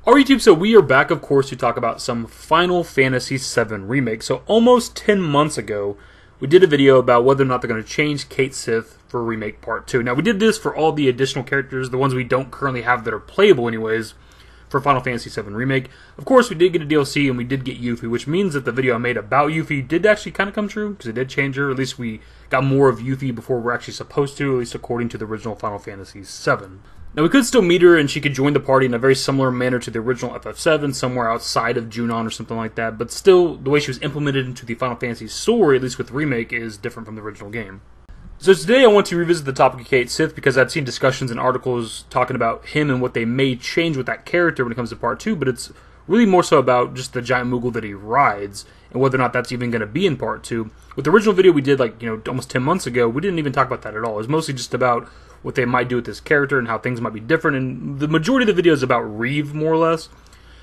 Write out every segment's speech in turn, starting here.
Alright YouTube, so we are back of course to talk about some Final Fantasy VII Remake. So almost 10 months ago, we did a video about whether or not they're going to change Cait Sith for Remake Part 2. Now we did this for all the additional characters, the ones we don't currently have that are playable anyways, for Final Fantasy VII Remake. Of course we did get a DLC and we did get Yuffie, which means that the video I made about Yuffie did actually kind of come true, because it did change her. At least we got more of Yuffie before we're actually supposed to, at least according to the original Final Fantasy VII. Now we could still meet her and she could join the party in a very similar manner to the original FF7, somewhere outside of Junon or something like that, but still the way she was implemented into the Final Fantasy story, at least with Remake, is different from the original game. So today I want to revisit the topic of Cait Sith because I've seen discussions and articles talking about him and what they may change with that character when it comes to Part 2, but it's really more so about just the giant Moogle that he rides and whether or not that's even going to be in Part 2. With the original video we did almost 10 months ago, we didn't even talk about that at all. It was mostly just about what they might do with this character and how things might be different, and the majority of the video is about Reeve, more or less,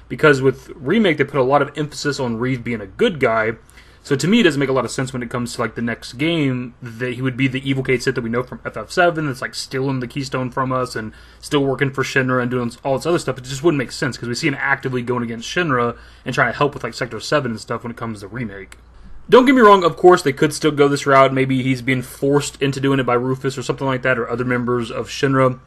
because with Remake they put a lot of emphasis on Reeve being a good guy, so to me it doesn't make a lot of sense when it comes to the next game that he would be the evil Cait Sith that we know from FF7 that's stealing the keystone from us and still working for Shinra and doing all this other stuff. It just wouldn't make sense because we see him actively going against Shinra and trying to help with Sector 7 and stuff when it comes to Remake. Don't get me wrong, of course, they could still go this route. Maybe he's being forced into doing it by Rufus or something like that, or other members of Shinra.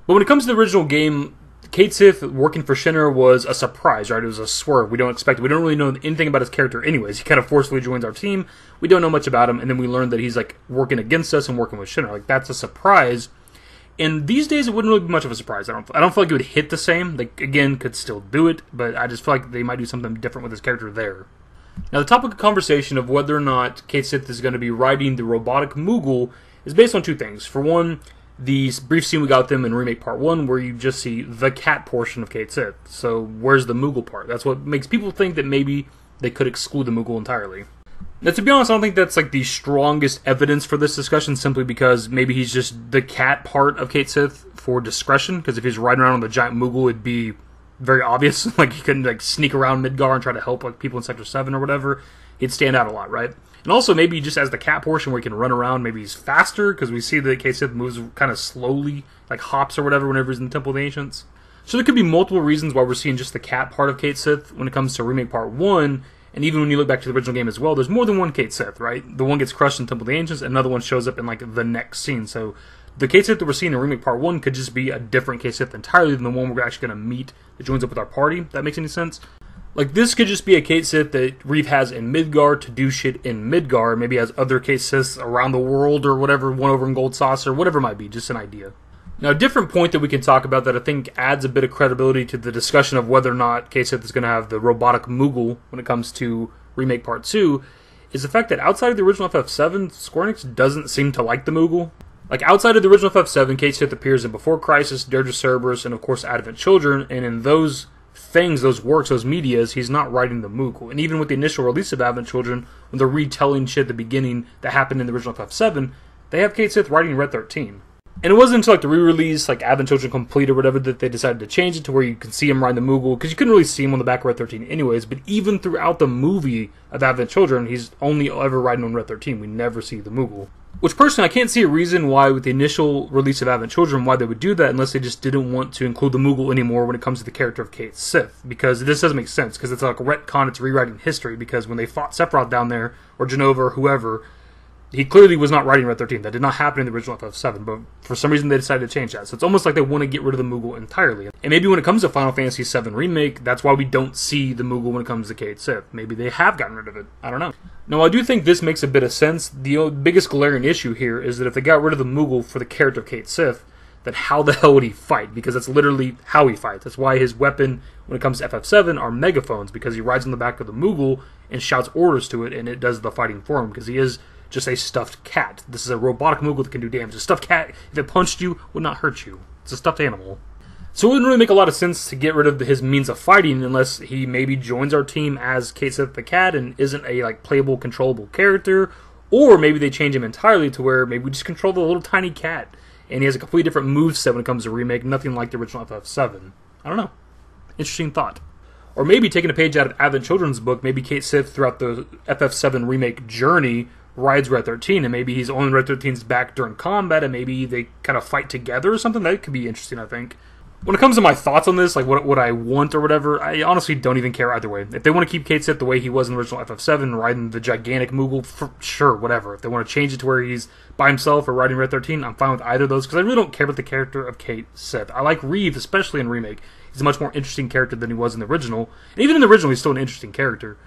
But when it comes to the original game, Cait Sith working for Shinra was a surprise, right? It was a swerve. We don't expect it. We don't really know anything about his character anyways. He kind of forcefully joins our team. We don't know much about him, and then we learn that he's working against us and working with Shinra. That's a surprise. And these days, it wouldn't really be much of a surprise. I don't feel like it would hit the same. Again, could still do it, but I just feel like they might do something different with his character there. Now, the topic of conversation of whether or not Cait Sith is going to be riding the robotic Moogle is based on two things. For one, the brief scene we got with them in Remake Part 1 where you just see the cat portion of Cait Sith. So, where's the Moogle part? That's what makes people think that maybe they could exclude the Moogle entirely. Now, to be honest, I don't think that's the strongest evidence for this discussion, simply because maybe he's just the cat part of Cait Sith for discretion, because if he's riding around on the giant Moogle, it'd be very obvious. He couldn't sneak around Midgar and try to help people in Sector 7 or whatever. He'd stand out a lot, right? And also maybe just as the cat portion where he can run around, maybe he's faster, because we see that Cait Sith moves kind of slowly, hops or whatever whenever he's in the Temple of the Ancients. So there could be multiple reasons why we're seeing just the cat part of Cait Sith when it comes to Remake Part 1, and even when you look back to the original game as well, there's more than one Cait Sith, right? The one gets crushed in Temple of the Ancients, and another one shows up in the next scene. So the Cait Sith that we're seeing in Remake Part 1 could just be a different Cait Sith entirely than the one we're actually going to meet that joins up with our party, if that makes any sense. This could just be a Cait Sith that Reeve has in Midgar to do shit in Midgar, maybe has other Cait Siths around the world or whatever, one over in Gold Saucer, whatever it might be, just an idea. Now, a different point that we can talk about that I think adds a bit of credibility to the discussion of whether or not Cait Sith is going to have the robotic Moogle when it comes to Remake Part 2 is the fact that outside of the original FF7, Square Enix doesn't seem to like the Moogle. Outside of the original FF7, Cait Sith appears in Before Crisis, Dirge of Cerberus, and of course Advent Children, and in those things, those works, those medias, he's not riding the Moogle. And even with the initial release of Advent Children, when they're retelling shit at the beginning that happened in the original FF7, they have Cait Sith riding Red 13. And it wasn't until the re-release, Advent Children Complete or whatever, that they decided to change it to where you can see him riding the Moogle, because you couldn't really see him on the back of Red 13 anyways, but even throughout the movie of Advent Children, he's only ever riding on Red 13. We never see the Moogle. Which, personally, I can't see a reason why, with the initial release of Advent Children, why they would do that unless they just didn't want to include the Moogle anymore when it comes to the character of Cait Sith. Because this doesn't make sense, because it's a retcon, it's rewriting history, because when they fought Sephiroth down there, or Genova, or whoever, he clearly was not riding Red 13. That did not happen in the original FF7, but for some reason they decided to change that. So it's almost like they want to get rid of the Moogle entirely. And maybe when it comes to Final Fantasy VII Remake, that's why we don't see the Moogle when it comes to Cait Sith. Maybe they have gotten rid of it. I don't know. Now, I do think this makes a bit of sense. The biggest glaring issue here is that if they got rid of the Moogle for the character of Cait Sith, then how the hell would he fight? Because that's literally how he fights. That's why his weapon, when it comes to FF7, are megaphones, because he rides on the back of the Moogle and shouts orders to it, and it does the fighting for him, because he is just a stuffed cat. This is a robotic Moogle that can do damage. A stuffed cat, if it punched you, would not hurt you. It's a stuffed animal. So it wouldn't really make a lot of sense to get rid of his means of fighting unless he maybe joins our team as Cait Sith the cat and isn't a playable, controllable character, or maybe they change him entirely to where maybe we just control the little tiny cat and he has a completely different moveset when it comes to Remake, nothing like the original FF7. I don't know. Interesting thought. Or maybe taking a page out of Advent Children's book, maybe Cait Sith throughout the FF7 Remake journey rides Red 13, and maybe he's on Red 13's back during combat, and maybe they kind of fight together or something. That could be interesting, I think. When it comes to my thoughts on this, like what I want or whatever, I honestly don't even care either way. If they want to keep Cait Sith the way he was in the original FF7, riding the gigantic Moogle, sure, whatever. If they want to change it to where he's by himself or riding Red 13, I'm fine with either of those, because I really don't care about the character of Cait Sith. I like Reeve, especially in Remake. He's a much more interesting character than he was in the original. And even in the original, he's still an interesting character.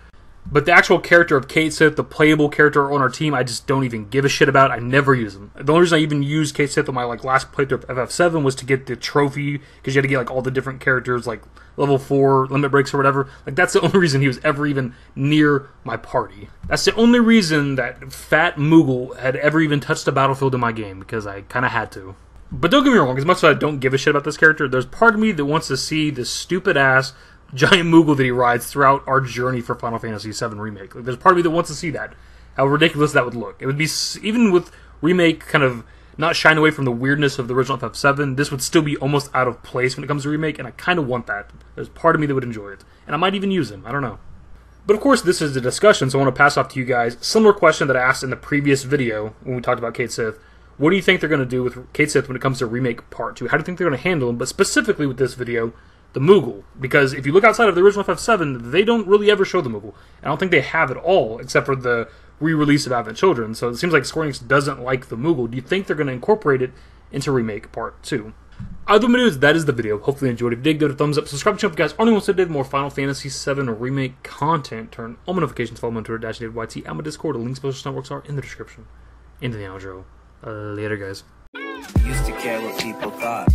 But the actual character of Cait Sith, the playable character on our team, I just don't even give a shit about. I never use him. The only reason I even used Cait Sith on my last playthrough of FF7 was to get the trophy, because you had to get all the different characters, like level 4, limit breaks or whatever. That's the only reason he was ever even near my party. That's the only reason that fat Moogle had ever even touched the battlefield in my game, because I kind of had to. But don't get me wrong, as much as I don't give a shit about this character, there's part of me that wants to see this stupid-ass giant Moogle that he rides throughout our journey for Final Fantasy VII Remake. There's part of me that wants to see that. How ridiculous that would look. It would be, even with Remake kind of not shying away from the weirdness of the original FF7, this would still be almost out of place when it comes to Remake, and I kind of want that. There's part of me that would enjoy it. And I might even use him. I don't know. But of course, this is a discussion, so I want to pass off to you guys. Similar question that I asked in the previous video when we talked about Cait Sith. What do you think they're going to do with Cait Sith when it comes to Remake Part 2? How do you think they're going to handle him? But specifically with this video, the Moogle, because if you look outside of the original FF7, they don't really ever show the Moogle. I don't think they have at all, except for the re-release of Advent Children. So it seems like Square Enix doesn't like the Moogle. Do you think they're going to incorporate it into Remake Part 2? Other news, that is the video. Hopefully you enjoyed. If you did, give it a thumbs up. Subscribe to the channel if you guys aren't anyone to more Final Fantasy VII Remake content. Turn on my notifications. Follow me on Twitter, dashingdavidYT. I'm a Discord. The links to social networks are in the description. Into the outro. Later, guys. Used to care what people thought,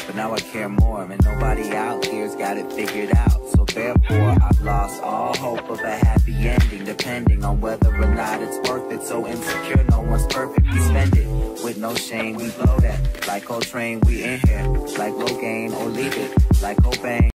but now I care more, and nobody out here's got it figured out. So therefore, I've lost all hope of a happy ending, depending on whether or not it's worth it. So insecure, no one's perfect. We spend it with no shame. We blow that like Coltrane. We in here like Rogaine, or leave it like Cobain.